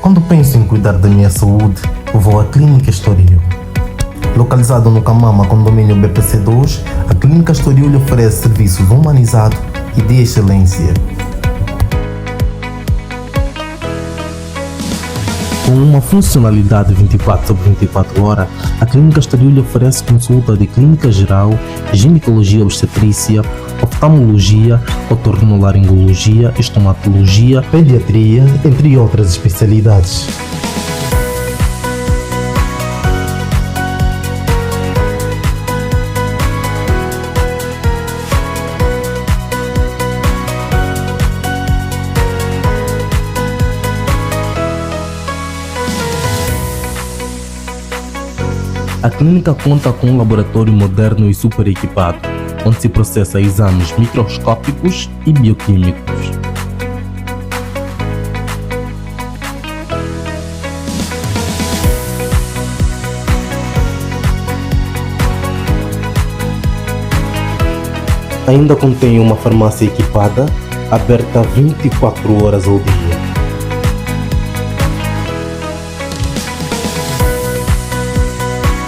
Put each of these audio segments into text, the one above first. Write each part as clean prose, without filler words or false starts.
Quando penso em cuidar da minha saúde, vou à Clínica Estoril. Localizado no Camama, condomínio BPC2, a Clínica Estoril lhe oferece serviços humanizados e de excelência. Com uma funcionalidade 24/24 horas, a Clínica Estoril lhe oferece consulta de clínica geral, ginecologia obstetrícia, oftalmologia, otorrinolaringologia, estomatologia, pediatria, entre outras especialidades. A clínica conta com um laboratório moderno e super equipado, onde se processa exames microscópicos e bioquímicos. Ainda contém uma farmácia equipada, aberta 24 horas ao dia.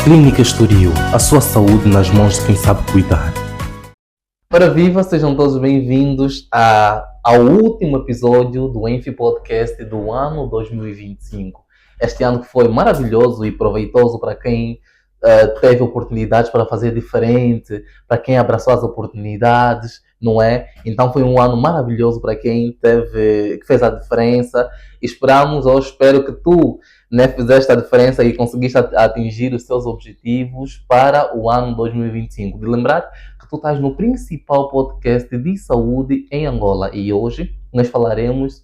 Clínica Estoril, a sua saúde nas mãos de quem sabe cuidar. Ora viva, sejam todos bem-vindos ao último episódio do Enfi Podcast do ano 2025. Este ano que foi maravilhoso e proveitoso para quem teve oportunidades para fazer diferente, para quem abraçou as oportunidades, não é? Então foi um ano maravilhoso para quem que fez a diferença. Esperamos, ou espero que tu fizeste a diferença e conseguiste atingir os seus objetivos para o ano 2025. De lembrar que tu estás no principal podcast de saúde em Angola e hoje nós falaremos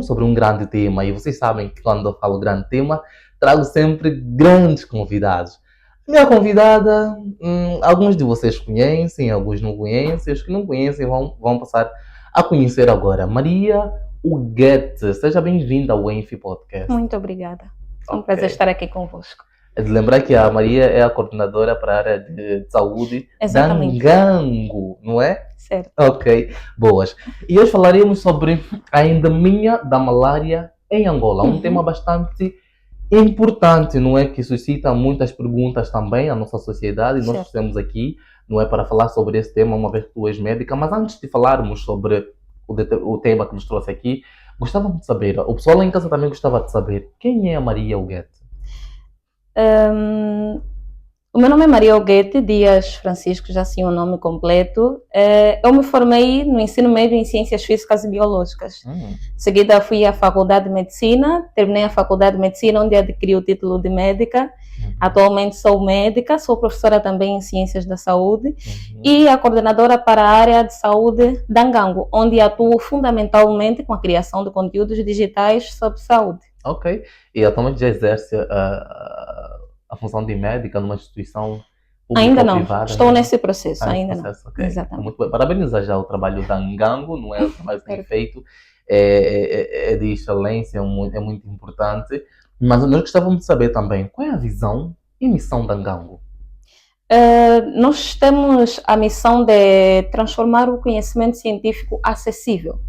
sobre um grande tema e vocês sabem que quando eu falo grande tema trago sempre grandes convidados. Minha convidada, alguns de vocês conhecem, alguns não conhecem, os que não conhecem vão passar a conhecer agora. Maria Huguete, seja bem-vinda ao Enfi Podcast. Muito obrigada. É um prazer estar aqui convosco. É de lembrar que a Maria é a coordenadora para a área de saúde da Ngango, não é? Certo. Ok, boas. E hoje falaremos sobre a endemia da malária em Angola, um tema bastante importante, não é? Que suscita muitas perguntas também à nossa sociedade e nós estamos aqui, não é? Para falar sobre esse tema, uma vez que tu és médica, mas antes de falarmos sobre o tema que nos trouxe aqui, gostava de saber, o pessoal lá em casa também gostava de saber, quem é a Maria Huguete? O meu nome é Maria Huguete Dias Francisco, já assim o nome completo. Eu me formei no ensino médio em Ciências Físicas e Biológicas. Em seguida fui à Faculdade de Medicina, terminei a Faculdade de Medicina, onde adquiri o título de médica. Atualmente sou médica, sou professora também em Ciências da Saúde e a coordenadora para a área de saúde da Ngango, onde atuo fundamentalmente com a criação de conteúdos digitais sobre saúde. Ok. E atualmente já exerce a função de médica numa instituição pública ainda não, privada? Estou nesse processo, ainda processo, não. Okay. Exatamente. Muito bem. Parabenizo já o trabalho da Ngango, não é? O trabalho que tem feito é de excelência, é muito importante. Mas nós gostávamos de saber também qual é a visão e missão da Ngango. Nós temos a missão de transformar o conhecimento científico acessível.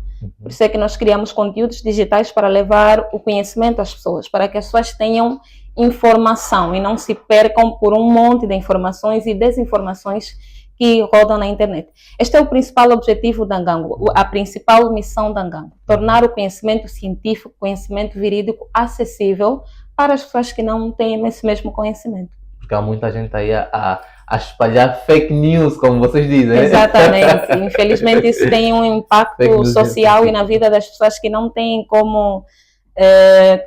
Por isso é que nós criamos conteúdos digitais para levar o conhecimento às pessoas, para que as pessoas tenham informação e não se percam por um monte de informações e desinformações que rodam na internet. Este é o principal objetivo da Ngango, a principal missão da Ngango, tornar o conhecimento científico, conhecimento verídico acessível para as pessoas que não têm esse mesmo conhecimento. Porque há muita gente aí a espalhar fake news, como vocês dizem. Exatamente. Infelizmente isso tem um impacto social e na vida das pessoas que não têm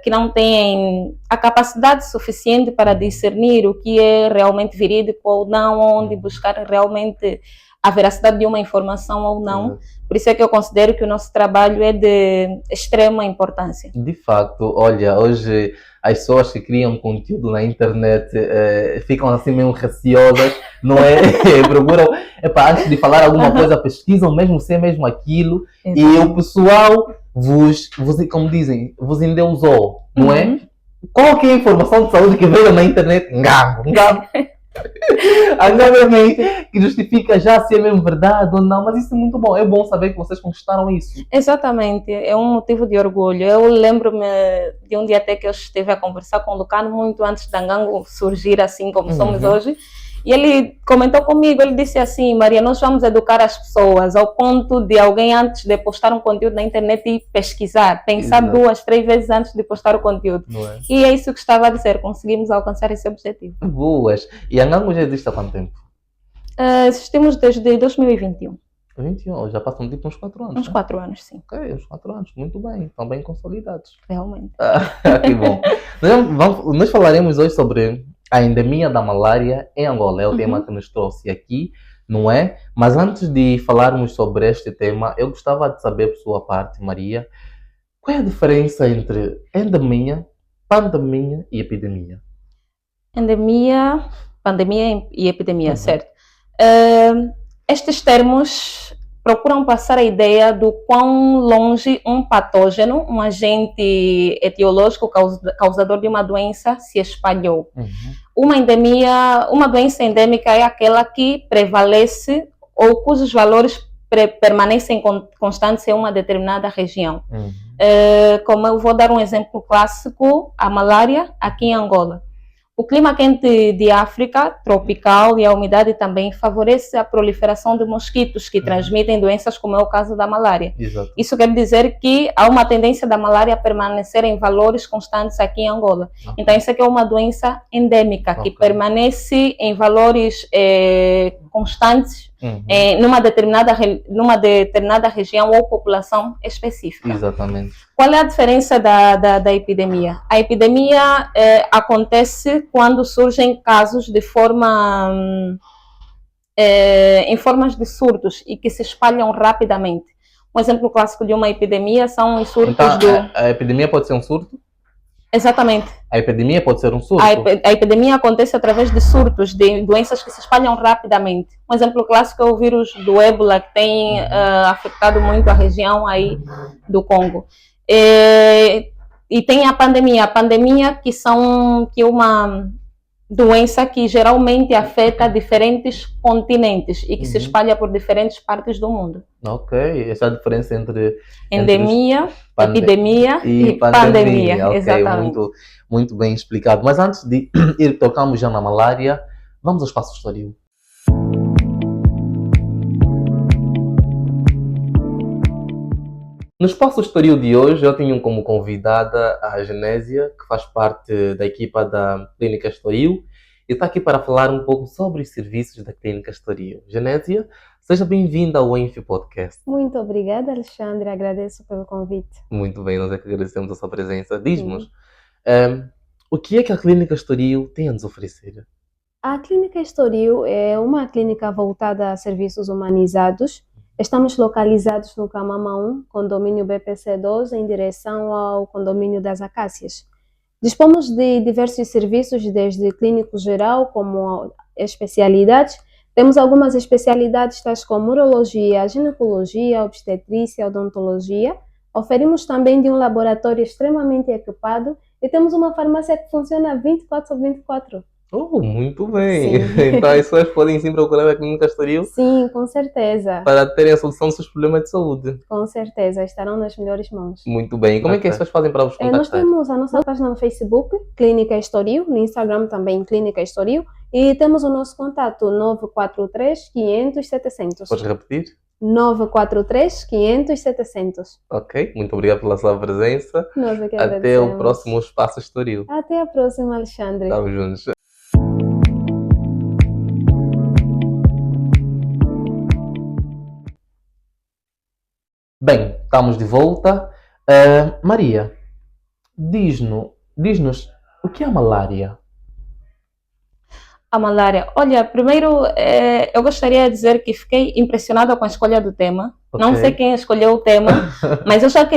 que não têm a capacidade suficiente para discernir o que é realmente verídico ou não, onde buscar realmente a veracidade de uma informação ou não. Por isso é que eu considero que o nosso trabalho é de extrema importância. De facto, olha, hoje as pessoas que criam conteúdo na internet ficam assim meio receosas, não é? Procuram, antes de falar alguma coisa, pesquisam mesmo se é mesmo aquilo. Exato. E o pessoal como dizem, vos endeusou, não é? Qual que é a informação de saúde que veio na internet? Ngango. Obviamente que justifica já se é mesmo verdade ou não, mas isso é muito bom. É bom saber que vocês conquistaram isso. Exatamente, é um motivo de orgulho. Eu lembro-me de um dia até que eu estive a conversar com o Lucano muito antes da Ngango surgir assim como somos hoje. E ele comentou comigo, ele disse assim: Maria, nós vamos educar as pessoas ao ponto de alguém antes de postar um conteúdo na internet e pesquisar, pensar Exato. 2, 3 vezes antes de postar o conteúdo. Não é? E é isso que estava a dizer, conseguimos alcançar esse objetivo. Boas. E a Ngango já existe há quanto tempo? Existimos desde 2021, 21, já passam tipo uns 4 anos. uns né? 4 anos, sim, Ok, uns 4 anos, muito bem, estão bem consolidados. realmente. Que bom. Nós falaremos hoje sobre a endemia da malária em Angola. É o tema que nos trouxe aqui, não é? Mas antes de falarmos sobre este tema, eu gostava de saber, por sua parte, Maria, qual é a diferença entre endemia, pandemia e epidemia? Endemia, pandemia e epidemia, Uhum. certo? Estes termos procuram passar a ideia do quão longe um patógeno, um agente etiológico causador de uma doença, se espalhou. Uma endemia, uma doença endêmica é aquela que prevalece ou cujos valores permanecem constantes em uma determinada região. Como eu vou dar um exemplo clássico, a malária aqui em Angola. O clima quente de África, tropical, e a umidade também favorece a proliferação de mosquitos que transmitem doenças, como é o caso da malária. Exato. Isso quer dizer que há uma tendência da malária a permanecer em valores constantes aqui em Angola. Então, isso aqui é uma doença endêmica, que permanece em valores constantes numa determinada região ou população específica. Exatamente. Qual é a diferença da epidemia? A epidemia acontece quando surgem casos de em formas de surtos e que se espalham rapidamente. Um exemplo clássico de uma epidemia são os surtos Então, a epidemia pode ser um surto? Exatamente. A epidemia pode ser um surto? A epidemia acontece através de surtos, de doenças que se espalham rapidamente. Um exemplo clássico é o vírus do ébola, que tem afetado muito a região aí do Congo. E tem a pandemia que é uma doença que geralmente afeta diferentes continentes e que se espalha por diferentes partes do mundo. Ok, essa é a diferença entre endemia, epidemia e pandemia. Ok, exatamente. Muito bem explicado. Mas antes de ir tocamos já na malária, vamos ao espaço Estoril. No espaço Estoril de hoje, eu tenho como convidada a Genésia, que faz parte da equipa da Clínica Estoril, e está aqui para falar um pouco sobre os serviços da Clínica Estoril. Genésia, seja bem-vinda ao Enfi Podcast. Muito obrigada, Alexandre. Agradeço pelo convite. Muito bem, nós é que agradecemos a sua presença. Diz-nos, o que é que a Clínica Estoril tem a nos oferecer? A Clínica Estoril é uma clínica voltada a serviços humanizados. Estamos localizados no Camama 1, condomínio BPC 12, em direção ao condomínio das Acácias. Dispomos de diversos serviços, desde clínico geral, como especialidades. Temos algumas especialidades tais como urologia, ginecologia, obstetrícia, odontologia. Oferimos também de um laboratório extremamente equipado e temos uma farmácia que funciona 24/24. Oh, muito bem! Sim. Então as pessoas podem sim procurar a Clínica Estoril Sim, com certeza. para terem a solução dos seus problemas de saúde. Com certeza, estarão nas melhores mãos. Muito bem. E como é que as pessoas fazem para vos Nós contactar? temos a nossa página no Facebook, Clínica Estoril, no Instagram também, Clínica Estoril, e temos o nosso contato 943 500 700. Podes repetir? 943 500 700. Ok, muito obrigado pela sua presença. Nós é que Até agradecemos. o próximo Espaço Estoril. Até a próxima, Alexandre. Estamos juntos. Bem, estamos de volta. Maria, diz-nos o que é a malária? A malária. Olha, primeiro eu gostaria de dizer que fiquei impressionada com a escolha do tema. Ok. Não sei quem escolheu o tema, mas eu já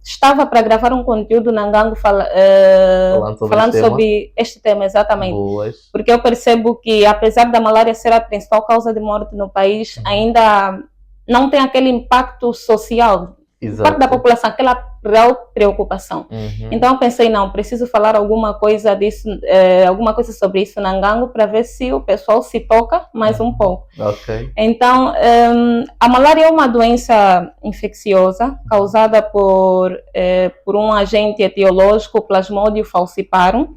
estava para gravar um conteúdo na Ngango falando sobre este tema, exatamente. Boas. Porque eu percebo que, apesar da malária ser a principal causa de morte no país, ainda não tem aquele impacto social. O impacto da população, aquela real preocupação. Então eu pensei, não, preciso falar alguma coisa disso, alguma coisa sobre isso na Ngango para ver se o pessoal se toca mais um pouco. Ok. Então, a malária é uma doença infecciosa causada por um agente etiológico, Plasmodium falciparum,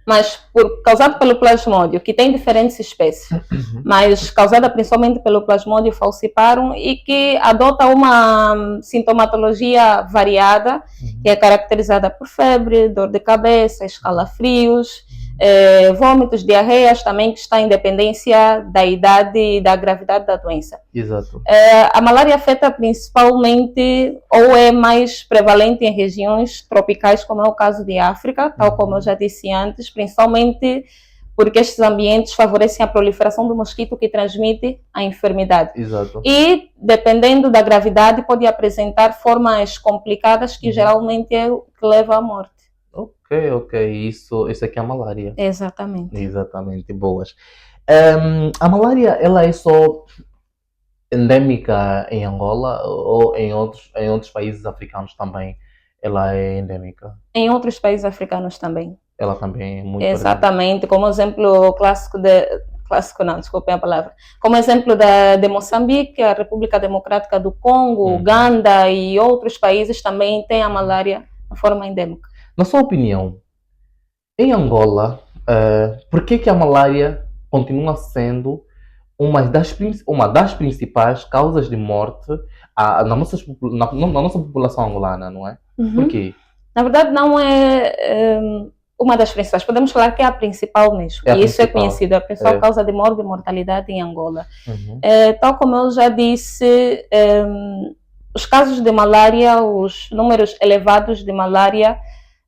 mas causada pelo Plasmodium, que tem diferentes espécies, mas causada principalmente pelo Plasmodium falciparum e que adota uma sintomatologia variada, que é caracterizada por febre, dor de cabeça, escalafrios, vômitos, diarreias também, que está em dependência da idade e da gravidade da doença. Exato. A malária afeta principalmente, ou é mais prevalente em regiões tropicais, como é o caso de África, tal como eu já disse antes, principalmente porque estes ambientes favorecem a proliferação do mosquito que transmite a enfermidade. Exato. E, dependendo da gravidade, pode apresentar formas complicadas que geralmente é o que leva à morte. Ok. Isso aqui é a malária. Exatamente. Exatamente, boas. A malária, ela é só endêmica em Angola ou em outros países africanos também ela é endêmica? Em outros países africanos também. Ela também é muito Exatamente, como exemplo clássico não, desculpem a palavra. Como exemplo de Moçambique, a República Democrática do Congo, Uganda e outros países também tem a malária de forma endêmica. Na sua opinião, em Angola, por que a malária continua sendo uma das principais causas de morte na nossa população angolana, não é? Por quê? Na verdade, não é uma das principais. Podemos falar que é a principal mesmo. É a e isso principal. É conhecido, é a principal causa de morte e mortalidade em Angola. Tal como eu já disse, os casos de malária, os números elevados de malária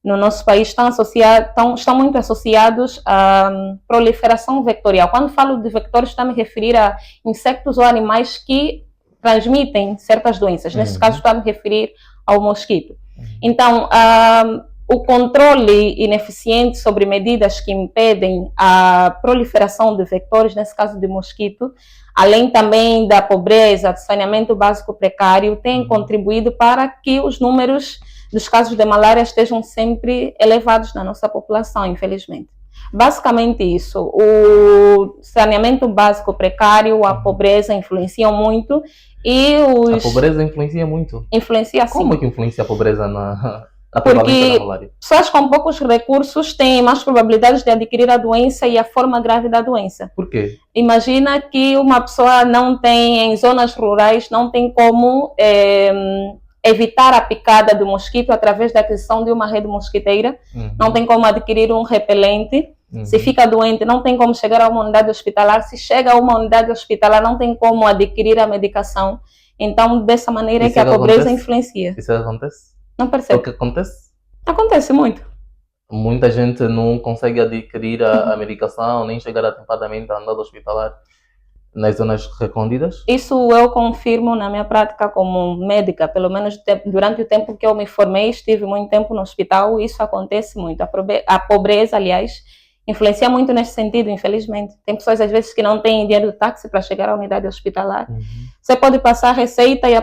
no nosso país estão muito associados à proliferação vectorial. Quando falo de vectores, estou a me referir a insectos ou animais que transmitem certas doenças. Nesse caso, estou a me referir ao mosquito. Então, o controle ineficiente sobre medidas que impedem a proliferação de vectores, nesse caso de mosquito, além também da pobreza, do saneamento básico precário, tem contribuído para que os números dos casos de malária estejam sempre elevados na nossa população, infelizmente. Basicamente isso, o saneamento básico precário, a pobreza influenciam muito e A pobreza influencia muito? Influencia sim. Como é que influencia a pobreza na prevalência da malária? Pessoas com poucos recursos têm mais probabilidades de adquirir a doença e a forma grave da doença. Por quê? Imagina que uma pessoa não tem, em zonas rurais, não tem como evitar a picada do mosquito através da aquisição de uma rede mosquiteira, não tem como adquirir um repelente, se fica doente não tem como chegar a uma unidade hospitalar, se chega a uma unidade hospitalar não tem como adquirir a medicação. Então, dessa maneira é que a pobreza influencia. Isso acontece? Não É percebe? o que acontece? Acontece muito. Muita gente não consegue adquirir a medicação, nem chegar atempadamente à unidade hospitalar nas zonas recônditas? Isso eu confirmo na minha prática como médica, pelo menos durante o tempo que eu me formei, estive muito tempo no hospital, isso acontece muito. A pobreza, aliás, influencia muito nesse sentido, infelizmente. Tem pessoas, às vezes, que não têm dinheiro do táxi para chegar à unidade hospitalar. Você pode passar a receita e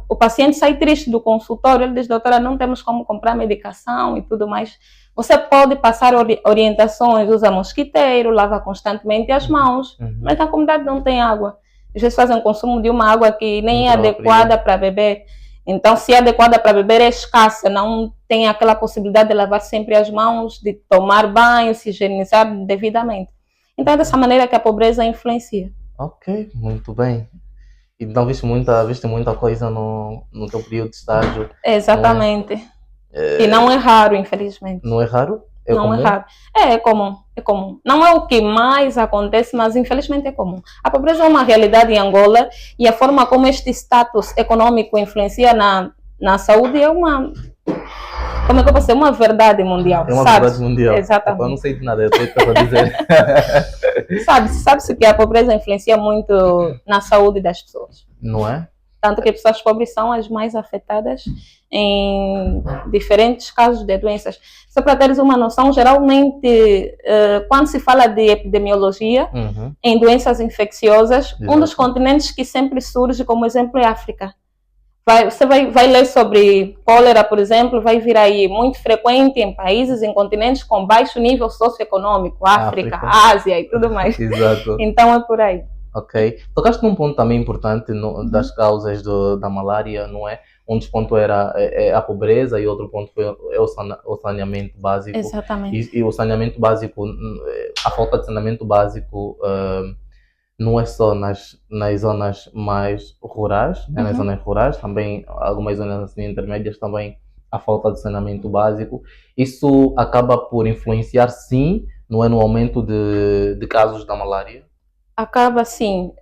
o paciente sai triste do consultório, ele diz, doutora, não temos como comprar medicação e tudo mais. Você pode passar orientações, usa mosquiteiro, lava constantemente as mãos, mas na comunidade não tem água. Às vezes fazem consumo de uma água que nem é adequada para beber. Então, se é adequada para beber, é escassa, não tem aquela possibilidade de lavar sempre as mãos, de tomar banho, se higienizar devidamente. Então, é dessa maneira que a pobreza influencia. Ok, muito bem. Então, viste muita coisa no teu período de estágio? Exatamente. E não é raro, infelizmente. Não é raro? Não comum? é raro. É comum. Não é o que mais acontece, mas infelizmente é comum. A pobreza é uma realidade em Angola e a forma como este status econômico influencia na saúde é uma... Como é que eu posso dizer? Uma verdade mundial. É uma verdade mundial. Exatamente. Eu não sei de nada, eu estou a dizer. Sabe-se que a pobreza influencia muito na saúde das pessoas. Não é? Tanto que pessoas pobres são as mais afetadas em diferentes casos de doenças. Só para teres uma noção, geralmente, quando se fala de epidemiologia, em doenças infecciosas, um dos continentes que sempre surge como exemplo é a África. Você vai ler sobre cólera, por exemplo, vai vir aí muito frequente em países, em continentes com baixo nível socioeconômico, África, Ásia e tudo mais. Exato. Então é por aí. Ok. Tocaste num ponto também importante das causas da malária, não é? Um dos pontos era a pobreza e outro ponto foi o saneamento básico. Exatamente. E o saneamento básico, a falta de saneamento básico não é só nas zonas mais rurais, né? Nas zonas rurais, também algumas zonas assim, intermédias também a falta de saneamento básico. Isso acaba por influenciar, sim, não é, no aumento de casos da malária? Acaba sim,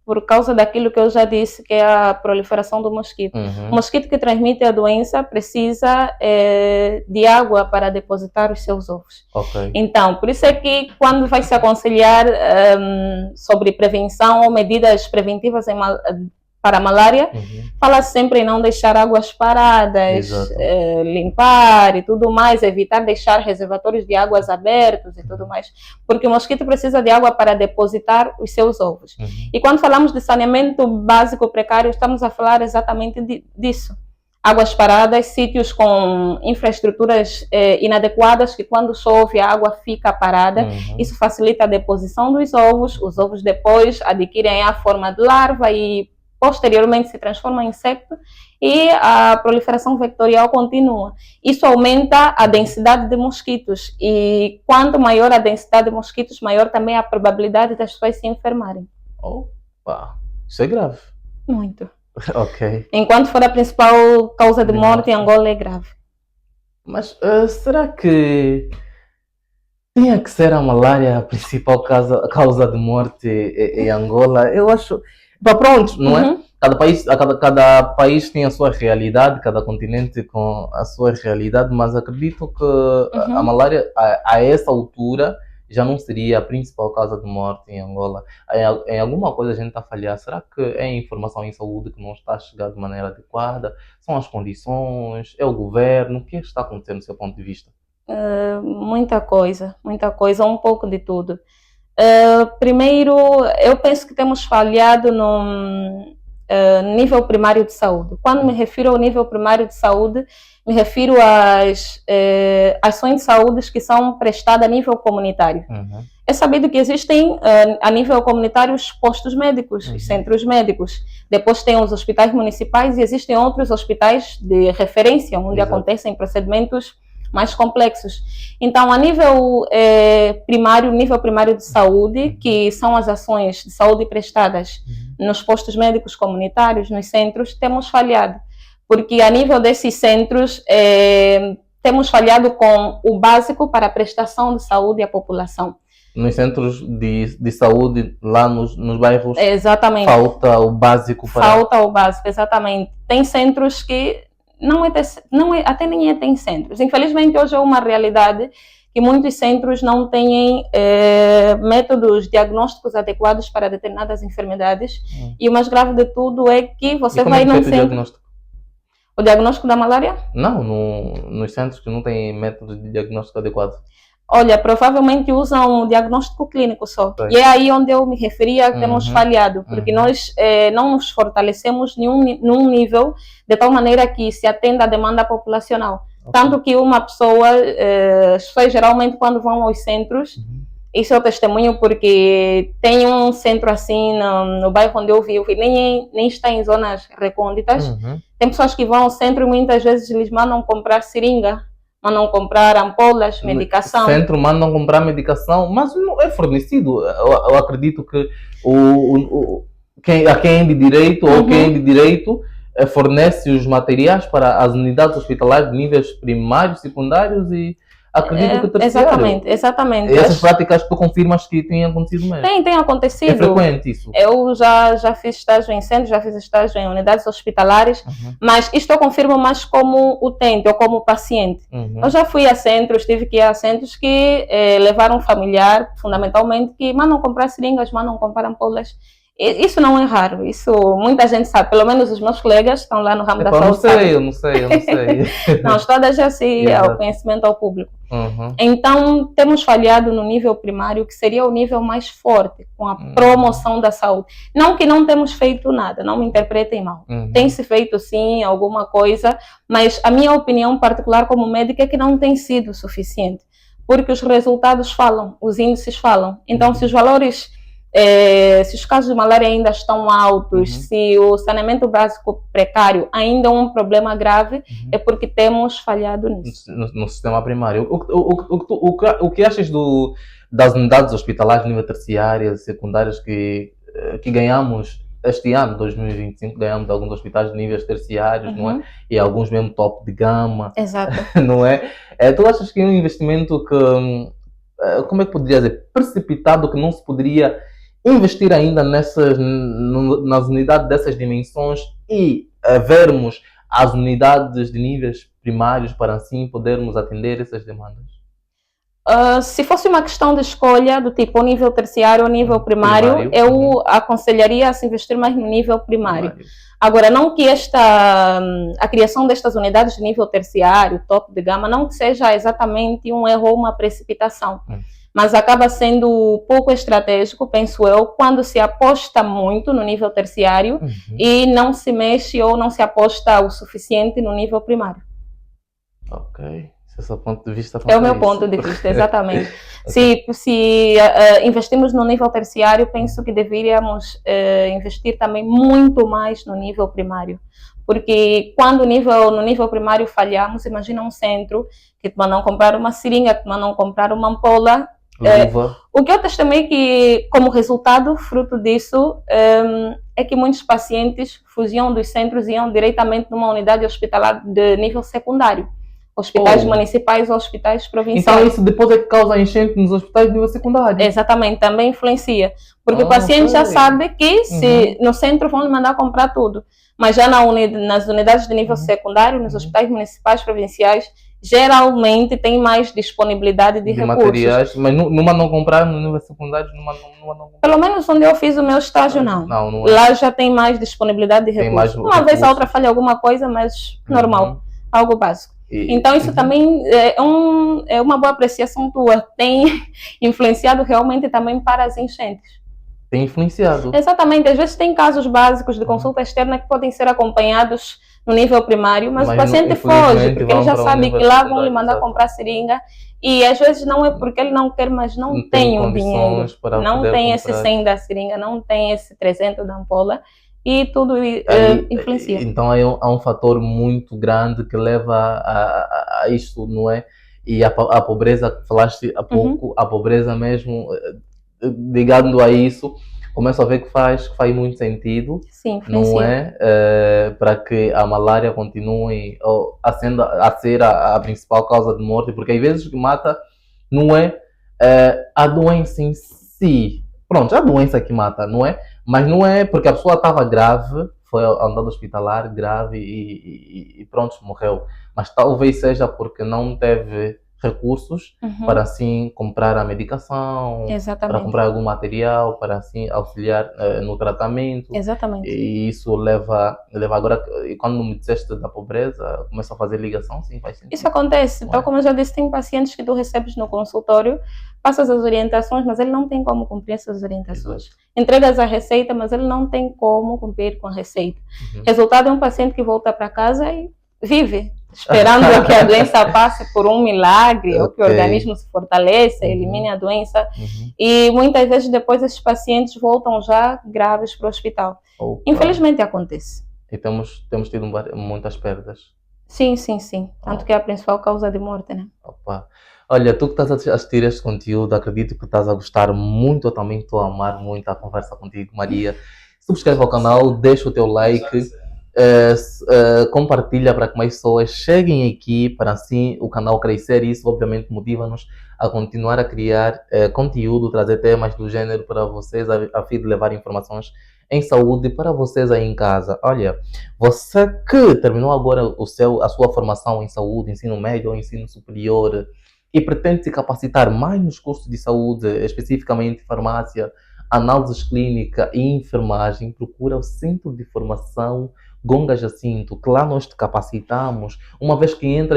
por causa daquilo que eu já disse, que é a proliferação do mosquito. O mosquito que transmite a doença precisa de água para depositar os seus ovos. Okay. Então, por isso é que quando vai se aconselhar sobre prevenção ou medidas preventivas para a malária, fala sempre em não deixar águas paradas, limpar e tudo mais, evitar deixar reservatórios de águas abertos e tudo mais, porque o mosquito precisa de água para depositar os seus ovos. E quando falamos de saneamento básico precário, estamos a falar exatamente disso. Águas paradas, sítios com infraestruturas inadequadas, que quando chove a água fica parada. Isso facilita a deposição dos ovos. Os ovos depois adquirem a forma de larva e posteriormente se transforma em insecto e a proliferação vectorial continua. Isso aumenta a densidade de mosquitos e quanto maior a densidade de mosquitos, maior também a probabilidade das pessoas se enfermarem. Opa, isso é grave. Muito. Ok. Enquanto for a principal causa de morte em Angola, é grave. Mas será que tinha que ser a malária a principal causa de morte em Angola? Eu acho... Pronto, não é? Cada país tem a sua realidade, cada continente com a sua realidade, mas acredito que a malária, a essa altura, já não seria a principal causa de morte em Angola. Em alguma coisa a gente está a falhar. Será que é a informação em saúde que não está a chegar de maneira adequada? São as condições? É o governo? O que é que está acontecendo do seu ponto de vista? Muita coisa, um pouco de tudo. Primeiro, eu penso que temos falhado no nível primário de saúde. Quando me refiro ao nível primário de saúde, me refiro às ações de saúde que são prestadas a nível comunitário. É sabido que existem a nível comunitário os postos médicos, os centros médicos. Depois tem os hospitais municipais e existem outros hospitais de referência, onde acontecem procedimentos mais complexos. Então, a nível nível primário de saúde, que são as ações de saúde prestadas nos postos médicos comunitários, nos centros, temos falhado. Porque a nível desses centros, temos falhado com o básico para a prestação de saúde à população. Nos centros de saúde, lá nos bairros, exatamente, falta o básico para... Falta o básico, exatamente. Tem centros que até nem tem centros. Infelizmente, hoje é uma realidade que muitos centros não têm métodos diagnósticos adequados para determinadas enfermidades. E o mais grave de tudo é que você vai num centro... Diagnóstico? O diagnóstico da malária? Não, nos centros que não têm método de diagnóstico adequado. Olha, provavelmente usam um diagnóstico clínico só. E é aí onde eu me referia que temos falhado, porque nós não nos fortalecemos num nível de tal maneira que se atenda à demanda populacional. Tanto que uma pessoa, as pessoas geralmente quando vão aos centros, isso é o testemunho porque tem um centro assim no bairro onde eu vivo, nem está em zonas recônditas. Tem pessoas que vão ao centro e muitas vezes eles mandam comprar seringa, mandam comprar ampolas, medicação. O centro mandam comprar medicação, mas não é fornecido. Eu acredito que quem é de direito ou quem é de direito fornece os materiais para as unidades hospitalares de níveis primários, secundários e acredito que terciário. Exatamente. E essas práticas tu confirmas que têm acontecido mesmo? Tem acontecido. É frequente isso? Eu já fiz estágio em centros, já fiz estágio em unidades hospitalares, mas isto eu confirmo mais como utente ou como paciente. Eu já fui a centros, tive que ir a centros que levaram familiar, fundamentalmente, que mandam comprar seringas, mandam comprar ampolas. Isso não é raro, isso muita gente sabe, pelo menos os meus colegas estão lá no ramo da Epá, saúde. eu não sei. Não, está a já se Exato. ao conhecimento ao público. Uhum. Então, temos falhado no nível primário, que seria o nível mais forte, com a promoção da saúde. Não que não temos feito nada, não me interpretem mal. Tem-se feito, sim, alguma coisa, mas a minha opinião particular como médica é que não tem sido suficiente, porque os resultados falam, os índices falam. Então, se os valores... se os casos de malária ainda estão altos, se o saneamento básico precário ainda é um problema grave, é porque temos falhado nisso. No sistema primário. O que achas das unidades hospitalares de nível terciário, secundárias que ganhamos este ano, 2025, ganhamos alguns hospitais de níveis terciários, não é? E alguns mesmo top de gama. Exato. Não é? Tu achas que é um investimento que, como é que poderia dizer, precipitado, que não se poderia investir ainda nas unidades dessas dimensões e vermos as unidades de níveis primários para assim podermos atender essas demandas? Se fosse uma questão de escolha do tipo o nível terciário ou nível primário, eu aconselharia a se investir mais no nível primário. Agora, não que a criação destas unidades de nível terciário, top de gama, não que seja exatamente um erro ou uma precipitação. Mas acaba sendo pouco estratégico, penso eu, quando se aposta muito no nível terciário e não se mexe ou não se aposta o suficiente no nível primário. Ok. Esse é o ponto de vista. É o meu ponto de vista, exatamente. Se investimos no nível terciário, penso que deveríamos investir também muito mais no nível primário. Porque quando no nível primário falhamos, imagina um centro que te mandam comprar uma seringa, que te mandam comprar uma ampola. O que eu testemunhei que, como resultado, fruto disso, é que muitos pacientes fugiam dos centros e iam diretamente numa unidade hospitalar de nível secundário. Hospitais municipais ou hospitais provinciais. Então isso depois é que causa enchente nos hospitais de nível secundário? Exatamente, também influencia. Porque o paciente já sabe que se no centro vão lhe mandar comprar tudo. Mas já nas unidades de nível secundário, nos hospitais municipais, provinciais, geralmente tem mais disponibilidade de recursos. Materiais, mas numa não comprar no nível secundário, numa não comprar. Pelo menos onde eu fiz o meu estágio, não. Não é. Lá já tem mais disponibilidade de recursos. Uma vez a outra falha alguma coisa, mas normal, algo básico. Então isso também é uma boa apreciação tua. Tem influenciado realmente também para as enchentes. Tem influenciado. Exatamente. Às vezes tem casos básicos de consulta externa que podem ser acompanhados no nível primário, mas o paciente foge, porque ele já sabe que lá vão lhe mandar comprar seringa. E às vezes não é porque ele não quer, mas não tem o dinheiro. Não tem esse 100 da seringa, não tem esse 300 da ampola. E tudo influencia. Então há um fator muito grande que leva a isto, não é? E a pobreza, que falaste há pouco, a pobreza mesmo, ligando a isso, começo a ver que faz muito sentido. Sim, não é? Para que a malária continue a ser a principal causa de morte, porque às vezes o que mata não é a doença em si. Pronto, a doença que mata, não é? Mas não é porque a pessoa estava grave, foi ao andado hospitalar grave e pronto, morreu. Mas talvez seja porque não teve recursos para assim comprar a medicação, para comprar algum material, para assim auxiliar no tratamento. Exatamente. E isso leva agora, e quando me disseste da pobreza, começa a fazer ligação, sim, faz sentido. Isso acontece. Então, como eu já disse, tem pacientes que tu recebes no consultório, passas as orientações, mas ele não tem como cumprir essas orientações. Entregas a receita, mas ele não tem como cumprir com a receita. Resultado é um paciente que volta para casa e vive, esperando que a doença passe por um milagre, ou que o organismo se fortaleça, elimine a doença. E muitas vezes depois esses pacientes voltam já graves para o hospital. Infelizmente acontece. E temos tido muitas perdas. Sim. Tanto que é a principal causa de morte, né? Olha, tu que estás a assistir este conteúdo, acredito que estás a gostar muito, eu também estou a amar muito a conversa contigo, Maria. Subscreve ao canal, deixa o teu like, compartilha para que mais pessoas cheguem aqui, para assim o canal crescer. Isso obviamente motiva-nos a continuar a criar conteúdo, trazer temas do gênero para vocês, a fim de levar informações em saúde para vocês aí em casa. Olha, você que terminou agora a sua formação em saúde, ensino médio ou ensino superior, e pretende se capacitar mais nos cursos de saúde, especificamente farmácia, análises clínica e enfermagem, procura o Centro de Formação Gonga Jacinto, que lá nós te capacitamos. Uma vez que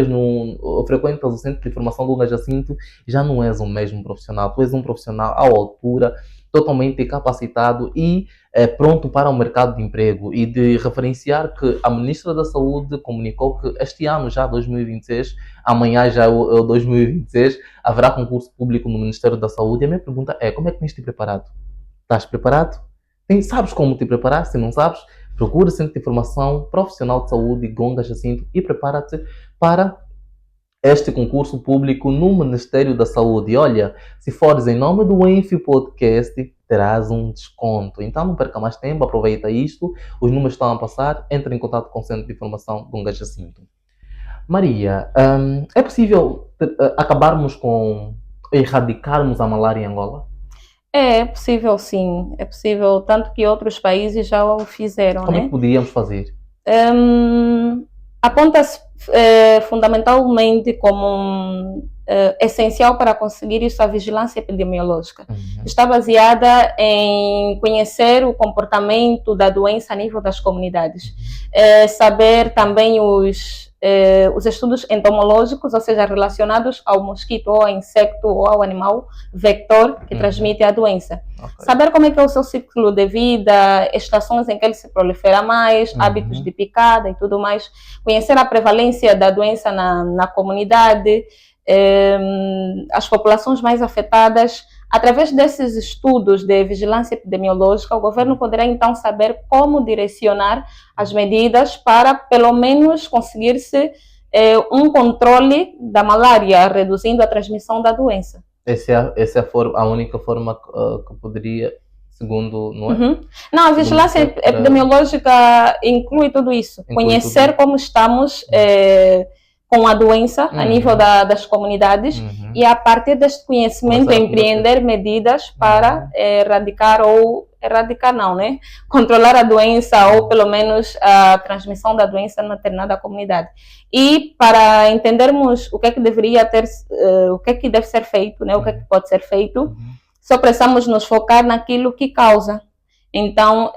frequentas o Centro de Formação Gonga Jacinto, já não és o mesmo profissional. Tu és um profissional à altura, totalmente capacitado e pronto para o mercado de emprego. E de referenciar que a Ministra da Saúde comunicou que este ano, já 2026, amanhã já é o 2026, haverá concurso público no Ministério da Saúde. E a minha pergunta é, como é que tens te preparado? Estás preparado? Sabes como te preparar? Se não sabes, procura o Centro de Formação Profissional de Saúde Gonga Jacinto e prepara-te para este concurso público no Ministério da Saúde. E olha, se fores em nome do Enfi Podcast, terás um desconto. Então não perca mais tempo, aproveita isto. Os números estão a passar, entre em contato com o Centro de Formação Gonga Jacinto. Maria, é possível acabarmos erradicarmos a malária em Angola? É possível, sim. É possível, tanto que outros países já o fizeram, Como é né? que podíamos fazer? Aponta-se fundamentalmente como essencial para conseguir isso a vigilância epidemiológica. Está baseada em conhecer o comportamento da doença a nível das comunidades. Saber também os estudos entomológicos, ou seja, relacionados ao mosquito, ou ao insecto, ou ao animal vector que transmite a doença. Okay. Saber como é que é o seu ciclo de vida, estações em que ele se prolifera mais, hábitos de picada e tudo mais. Conhecer a prevalência da doença na comunidade, as populações mais afetadas. Através desses estudos de vigilância epidemiológica, o governo poderá então saber como direcionar as medidas para, pelo menos, conseguir-se um controle da malária, reduzindo a transmissão da doença. Essa é a única forma que poderia, segundo, não é? Não, a vigilância epidemiológica inclui tudo isso. Conhecer como estamos com a doença a nível das comunidades e, a partir deste conhecimento, empreender medidas para controlar a doença ou, pelo menos, a transmissão da doença numa determinada comunidade. E para entendermos o que é que o que é que deve ser feito, né, o que é que pode ser feito, só precisamos nos focar naquilo que causa. Então,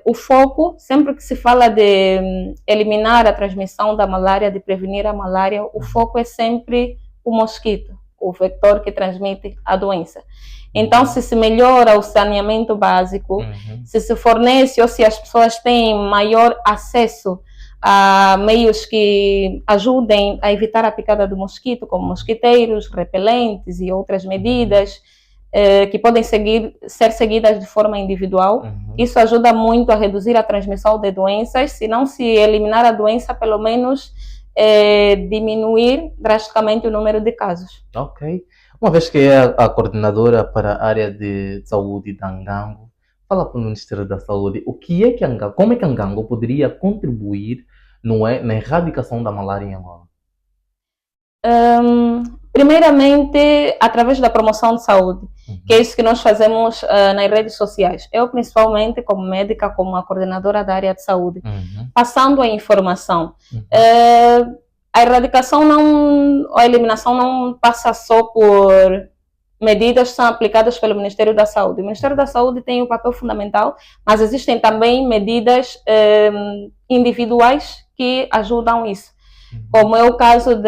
o foco, sempre que se fala de eliminar a transmissão da malária, de prevenir a malária, o foco é sempre o mosquito, o vector que transmite a doença. Então, se melhora o saneamento básico, se fornece ou se as pessoas têm maior acesso a meios que ajudem a evitar a picada do mosquito, como mosquiteiros, repelentes e outras medidas, que podem ser seguidas de forma individual. Isso ajuda muito a reduzir a transmissão de doenças, se não se eliminar a doença, pelo menos diminuir drasticamente o número de casos. Ok. Uma vez que é a coordenadora para a área de saúde da Angango, fala para o Ministério da Saúde como é que Angango poderia contribuir na erradicação da malária em Angola? Primeiramente, através da promoção de saúde, que é isso que nós fazemos nas redes sociais. Eu, principalmente, como médica, como a coordenadora da área de saúde, passando a informação. A erradicação a eliminação não passa só por medidas que são aplicadas pelo Ministério da Saúde. O Ministério da Saúde tem um papel fundamental, mas existem também medidas individuais que ajudam isso. Como é o caso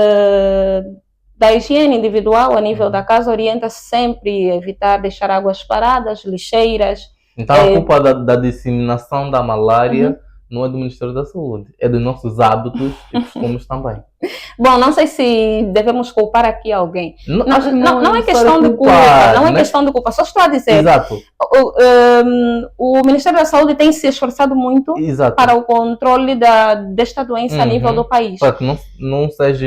da higiene individual a nível da casa, orienta-se sempre a evitar deixar águas paradas, lixeiras. Então a culpa da disseminação da malária não é do Ministério da Saúde, é dos nossos hábitos e costumes também. Bom, não sei se devemos culpar aqui alguém. Não é questão de culpa, não é questão de culpa, só estou a dizer. Exato. O Ministério da Saúde tem se esforçado muito para o controle desta doença a nível do país. Para que não seja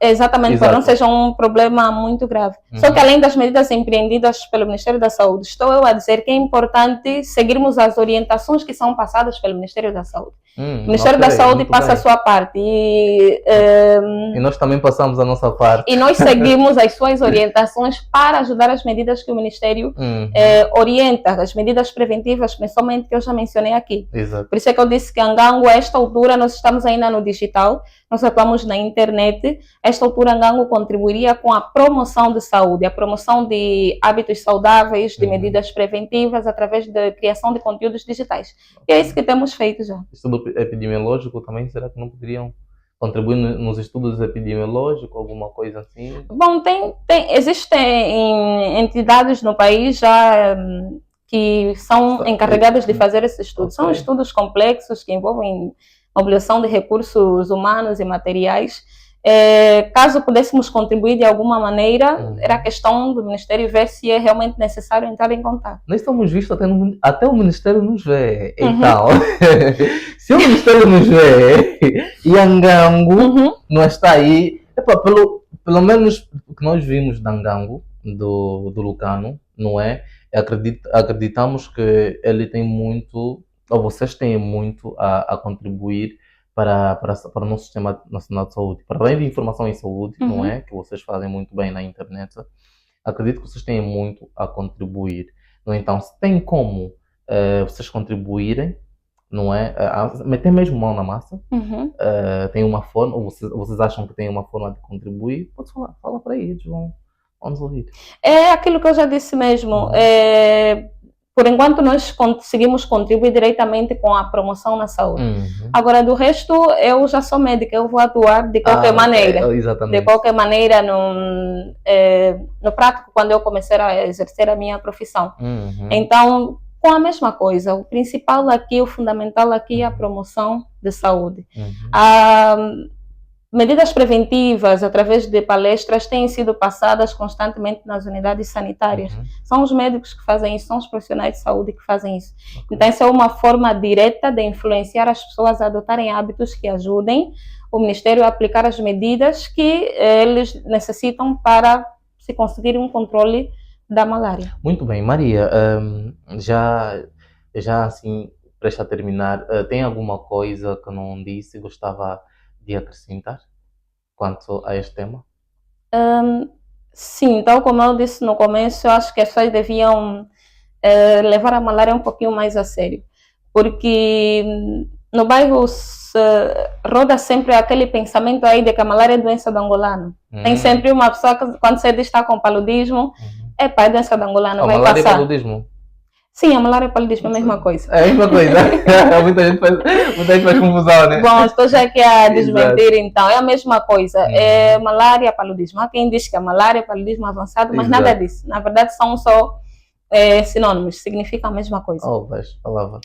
Exatamente, para não seja um problema muito grave. Só que, além das medidas empreendidas pelo Ministério da Saúde, estou eu a dizer que é importante seguirmos as orientações que são passadas pelo Ministério da Saúde. O Ministério da Saúde passa a sua parte e nós também passamos a nossa parte. E nós seguimos as suas orientações para ajudar as medidas que o Ministério orienta, as medidas preventivas, principalmente que eu já mencionei aqui. Exato. Por isso é que eu disse que Angango, a esta altura, nós estamos ainda no digital, nós atuamos na internet. A esta altura, Angango contribuiria com a promoção de saúde, a promoção de hábitos saudáveis, de medidas preventivas, através da criação de conteúdos digitais. E é isso que temos feito já. Estudo epidemiológico também, será que não poderiam contribuir nos estudos epidemiológicos, alguma coisa assim? Bom, existem entidades no país já que são encarregadas de fazer esses estudos. São estudos complexos que envolvem mobilização de recursos humanos e materiais. Caso pudéssemos contribuir de alguma maneira, era questão do Ministério ver se é realmente necessário entrar em contato. Nós estamos vistos até o Ministério nos vê. Então, se o Ministério nos vê e Angango não está aí, pelo menos o que nós vimos de Angango, do Lucano, não é? Acreditamos que ele tem muito, ou vocês têm muito a contribuir para o nosso Sistema Nacional de Saúde. Para além de informação em saúde, não é? Que vocês fazem muito bem na internet, acredito que vocês têm muito a contribuir. No entanto, se tem como vocês contribuírem, não é? Meter mesmo mão na massa, tem uma forma, ou vocês acham que tem uma forma de contribuir, pode falar, fala para eles, vamos ouvir. É aquilo que eu já disse mesmo. Por enquanto, nós conseguimos contribuir diretamente com a promoção na saúde. Agora, do resto, eu já sou médica, eu vou atuar de qualquer maneira. Exatamente. De qualquer maneira, no prático, quando eu comecei a exercer a minha profissão. Então, com a mesma coisa, o principal aqui, o fundamental aqui é a promoção de saúde. Medidas preventivas, através de palestras, têm sido passadas constantemente nas unidades sanitárias. São os médicos que fazem isso, são os profissionais de saúde que fazem isso. Então, essa é uma forma direta de influenciar as pessoas a adotarem hábitos que ajudem o Ministério a aplicar as medidas que eles necessitam para se conseguir um controle da malária. Muito bem, Maria, já assim, prestes a terminar, tem alguma coisa que não disse, gostava de acrescentar quanto a este tema? Sim, tal como eu disse no começo, eu acho que as pessoas deviam levar a malária um pouquinho mais a sério, porque no bairro roda sempre aquele pensamento aí de que a malária é doença do angolano. Tem sempre uma pessoa que, quando você diz que está com paludismo, é doença do angolano, vai malária passar. É paludismo? Sim, a malária e o paludismo é a mesma coisa. É a mesma coisa. muita gente faz confusão, né? Bom, estou já aqui a desmentir, então. É a mesma coisa. É malária e paludismo. Há quem diz que é malária e paludismo avançado, mas nada disso. Na verdade, são só sinônimos. Significa a mesma coisa. Palavra.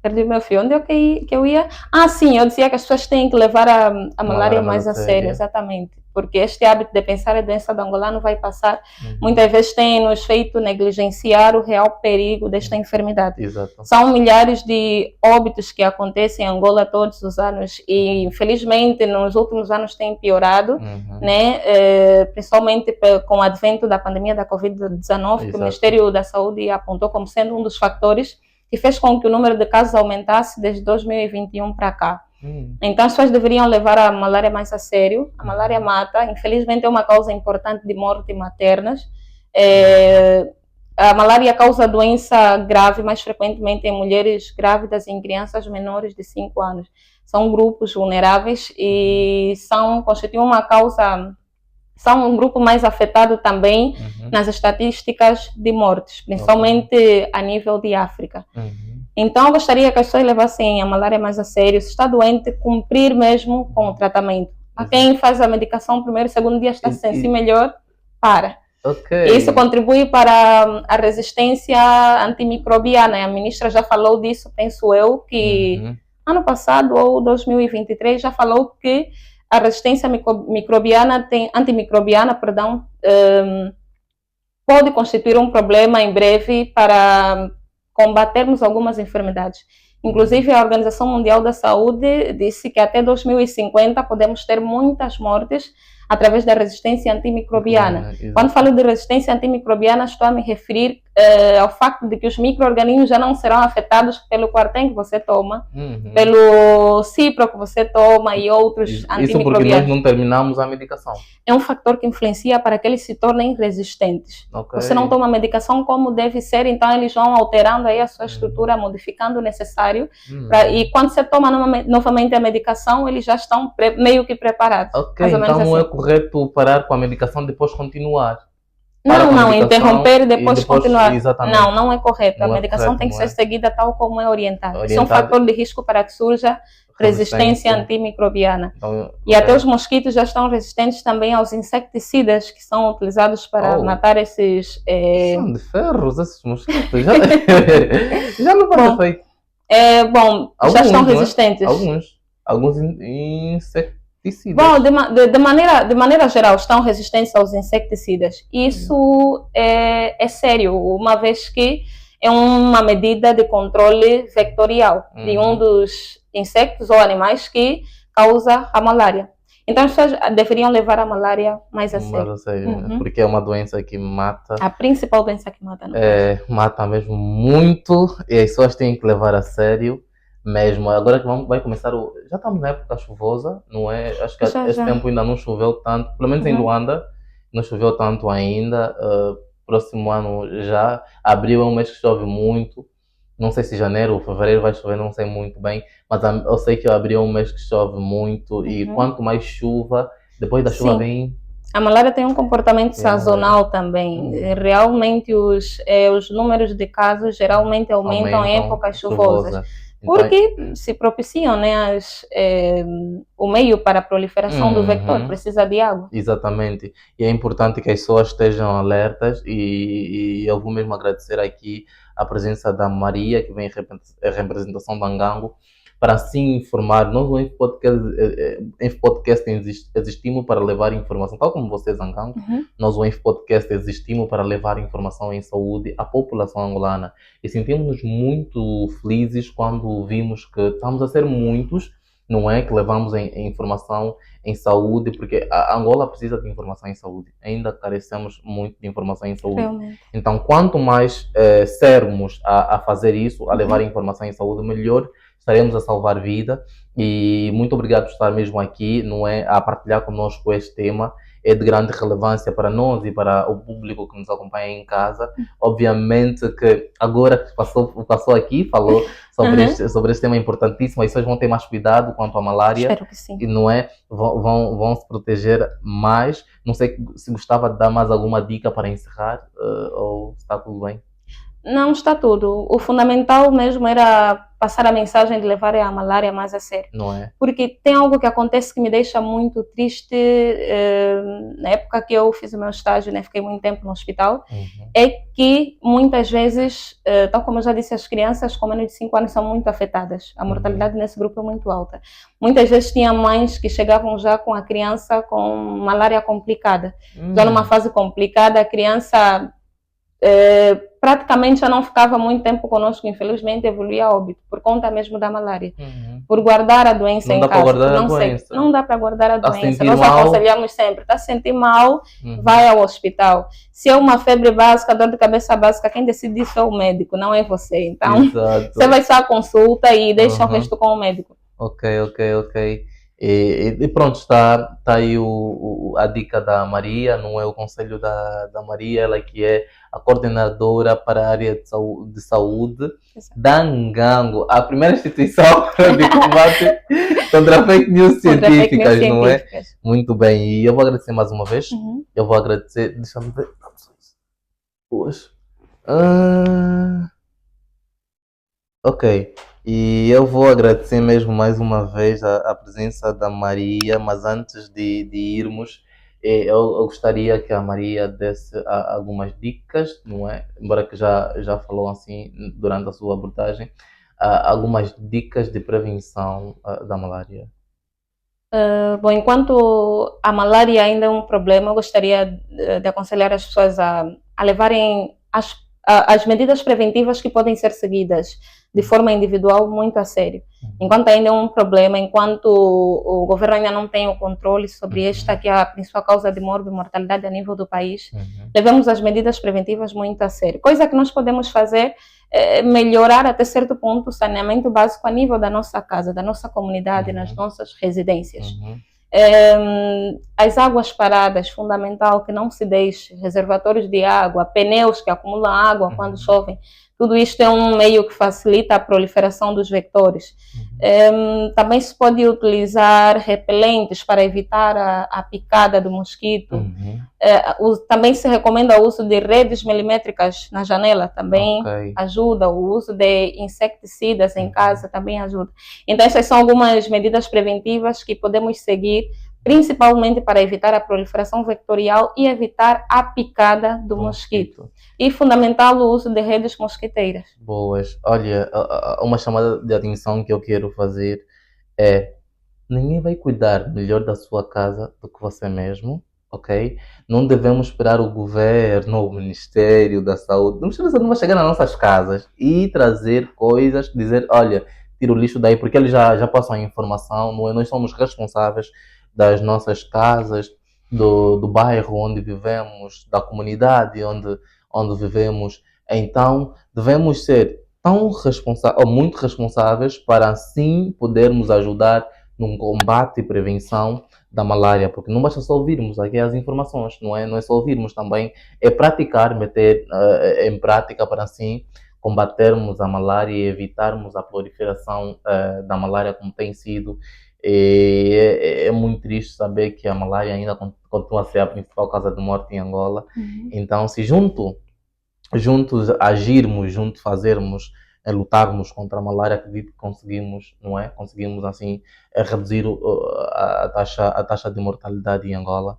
Perdi meu fio. Onde é que eu ia? Sim, eu dizia que as pessoas têm que levar a malária mais a sério. Exatamente. Porque este hábito de pensar a doença do angolano vai passar. Muitas vezes tem nos feito negligenciar o real perigo desta enfermidade. Exato. São milhares de óbitos que acontecem em Angola todos os anos e, infelizmente, nos últimos anos tem piorado, né? Principalmente com o advento da pandemia da Covid-19, que o Ministério da Saúde apontou como sendo um dos fatores que fez com que o número de casos aumentasse desde 2021 para cá. Então, as pessoas deveriam levar a malária mais a sério. A malária mata, infelizmente é uma causa importante de morte maternas. A malária causa doença grave mais frequentemente em mulheres grávidas e em crianças menores de 5 anos. São grupos vulneráveis e constituem uma causa, são um grupo mais afetado também nas estatísticas de mortes, principalmente a nível de África. Então, eu gostaria que as pessoas levassem a malária mais a sério. Se está doente, cumprir mesmo com o tratamento. A quem faz a medicação primeiro, segundo dia está se sentir melhor, para. Isso contribui para a resistência antimicrobiana. A ministra já falou disso, penso eu, que ano passado ou 2023 já falou que a resistência antimicrobiana, pode constituir um problema em breve para combatermos algumas enfermidades. Inclusive, a Organização Mundial da Saúde disse que até 2050 podemos ter muitas mortes através da resistência antimicrobiana. Quando falo de resistência antimicrobiana, estou a me referir ao facto de que os micro-organismos já não serão afetados pelo Quartem que você toma, pelo Cipro que você toma e outros antimicrobianos. Isso porque nós não terminamos a medicação. É um fator que influencia para que eles se tornem resistentes. Okay. Você não toma a medicação como deve ser, então eles vão alterando aí a sua estrutura, modificando o necessário. E quando você toma novamente a medicação, eles já estão meio que preparados. Ok, então não é correto parar com a medicação e depois continuar? Não, interromper e depois continuar. Exatamente. Não é correto. A medicação tem que ser seguida tal como é orientada. Isso é um fator de risco para que surja resistência antimicrobiana. Então, e até os mosquitos já estão resistentes também aos inseticidas que são utilizados para matar esses... São de ferros esses mosquitos. Já não pode ser feito. Já estão resistentes. Alguns inseticidas. Bom, de maneira geral, estão resistentes aos inseticidas. Isso é sério, uma vez que é uma medida de controle vectorial de um dos insectos ou animais que causa a malária. Então, as pessoas deveriam levar a malária mais a sério. Porque é uma doença que mata. A principal doença que mata. Mata mesmo muito e as pessoas têm que levar a sério. Mesmo, agora que vai começar já estamos na época chuvosa, não é? Acho que esse tempo ainda não choveu tanto, pelo menos em Luanda, não choveu tanto ainda. Próximo ano já, abril é um mês que chove muito, não sei se janeiro ou fevereiro vai chover, não sei muito bem, mas eu sei que abril é um mês que chove muito e quanto mais chuva, depois da chuva vem... A malária tem um comportamento sazonal também. Realmente os números de casos geralmente aumentam em épocas chuvosas. Porque se propiciam, né, o meio para a proliferação do vector, precisa de água. Exatamente. E é importante que as pessoas estejam alertas e eu vou mesmo agradecer aqui a presença da Maria, que vem em representação da Angango, para assim informar. Nós no Infopodcast existimos para levar informação, tal como vocês, Angango. Nós no Infopodcast existimos para levar informação em saúde à população angolana. E sentimos-nos muito felizes quando vimos que estamos a ser muitos, não é? Que levamos informação em saúde, porque a Angola precisa de informação em saúde. Ainda carecemos muito de informação em saúde. Realmente. Então, quanto mais sermos a fazer isso, a levar informação em saúde, melhor estaremos a salvar vida. E muito obrigado por estar mesmo aqui, não é, a partilhar conosco este tema. É de grande relevância para nós e para o público que nos acompanha em casa. Obviamente que agora que passou aqui, falou sobre este tema importantíssimo, as pessoas vão ter mais cuidado quanto à malária. Espero que sim. E não é, vão se proteger mais. Não sei se gostava de dar mais alguma dica para encerrar, ou está tudo bem? Não, está tudo. O fundamental mesmo era passar a mensagem de levar a malária mais a sério. Não é? Porque tem algo que acontece que me deixa muito triste. Na época que eu fiz o meu estágio, né, fiquei muito tempo no hospital, é que muitas vezes, tal como eu já disse, as crianças com menos de 5 anos são muito afetadas. A mortalidade nesse grupo é muito alta. Muitas vezes tinha mães que chegavam já com a criança com malária complicada. Já numa fase complicada, a criança... praticamente já não ficava muito tempo conosco, infelizmente evoluía a óbito, por conta mesmo da malária. Por guardar a doença em casa. Não dá para guardar a doença. Nós aconselhamos sempre, está a sentir mal, vai ao hospital. Se é uma febre básica, dor de cabeça básica, quem decide isso é o médico, não é você. Então, você vai só à consulta e deixa o resto com o médico. Ok. E pronto, está aí a dica da Maria, não é o conselho da Maria, ela que é a coordenadora para a área de saúde da Angango, a primeira instituição de combate contra fake news científicas, não é? Muito bem, e eu vou agradecer mais uma vez, eu vou agradecer, deixa-me ver, ok. E eu vou agradecer mesmo mais uma vez a presença da Maria, mas antes de irmos, eu gostaria que a Maria desse algumas dicas, não é? Embora que já falou assim durante a sua abordagem, algumas dicas de prevenção da malária. Bom, enquanto a malária ainda é um problema, eu gostaria de aconselhar as pessoas a levarem as medidas preventivas que podem ser seguidas de forma individual muito a sério. Enquanto ainda é um problema, enquanto o governo ainda não tem o controle sobre esta que é a principal causa de morte e mortalidade a nível do país, levamos as medidas preventivas muito a sério. Coisa que nós podemos fazer é melhorar até certo ponto o saneamento básico a nível da nossa casa, da nossa comunidade, nas nossas residências. As águas paradas, fundamental que não se deixe, reservatórios de água, pneus que acumulam água quando chovem, tudo isto é um meio que facilita a proliferação dos vectores. Também se pode utilizar repelentes para evitar a picada do mosquito. Também se recomenda o uso de redes milimétricas na janela, também ajuda. O uso de inseticidas em casa também ajuda. Então essas são algumas medidas preventivas que podemos seguir, principalmente para evitar a proliferação vectorial e evitar a picada do mosquito. E fundamental o uso de redes mosquiteiras. Boas. Olha, uma chamada de atenção que eu quero fazer é: ninguém vai cuidar melhor da sua casa do que você mesmo, ok? Não devemos esperar o governo, o Ministério da Saúde. Não vai chegar nas nossas casas e trazer coisas, dizer, olha, tira o lixo daí, porque eles já passam a informação, não é? Nós somos responsáveis das nossas casas, do bairro onde vivemos, da comunidade onde vivemos. Então, devemos ser muito responsáveis para assim podermos ajudar num combate e prevenção da malária, porque não basta só ouvirmos aqui as informações, não é só ouvirmos, também é praticar, meter em prática para assim combatermos a malária e evitarmos a proliferação da malária como tem sido. É muito triste saber que a malária ainda continua a ser a principal causa de morte em Angola. Então, se juntos agirmos, juntos fazermos, lutarmos contra a malária, acredito que conseguimos, não é? Conseguimos assim reduzir a taxa de mortalidade em Angola.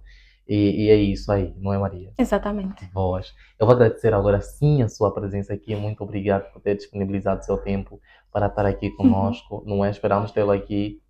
E é isso aí, não é, Maria? Exatamente. Boas. Eu vou agradecer agora sim a sua presença aqui. Muito obrigado por ter disponibilizado o seu tempo para estar aqui conosco, não é? Esperamos tê-la aqui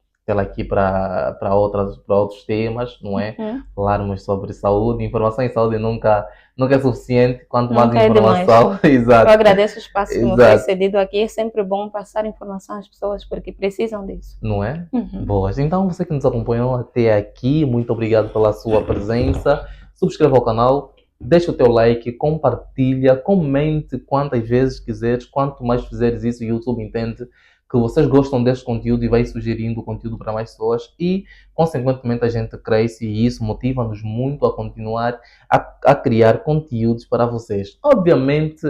para outros temas, não é? Falarmos sobre saúde. Informação em saúde nunca é suficiente, quanto mais informação. Exato. Eu agradeço o espaço que me foi cedido aqui. É sempre bom passar informação às pessoas porque precisam disso. Não é? Boas. Então, você que nos acompanhou até aqui, muito obrigado pela sua presença. Subscreva o canal, deixa o teu like, compartilha, comente quantas vezes quiseres. Quanto mais fizeres isso, o YouTube entende que vocês gostam deste conteúdo e vai sugerindo o conteúdo para mais pessoas e, consequentemente, a gente cresce e isso motiva-nos muito a continuar a criar conteúdos para vocês. Obviamente,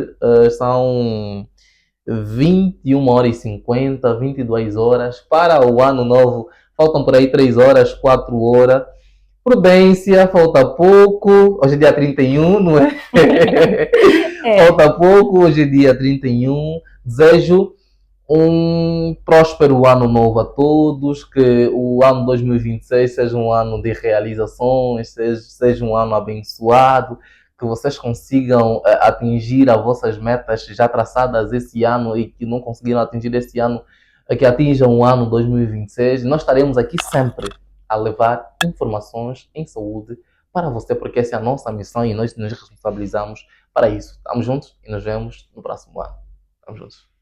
são 21h50, 22 horas. Para o ano novo, faltam por aí 3 horas, 4 horas. Prudência, falta pouco. Hoje é dia 31, não é? Falta pouco, hoje é dia 31. Desejo um próspero ano novo a todos, que o ano 2026 seja um ano de realizações, seja um ano abençoado, que vocês consigam atingir as vossas metas já traçadas esse ano e que não conseguiram atingir esse ano, que atinjam o ano 2026. Nós estaremos aqui sempre a levar informações em saúde para você, porque essa é a nossa missão e nós nos responsabilizamos para isso. Estamos juntos e nos vemos no próximo ano. Estamos juntos.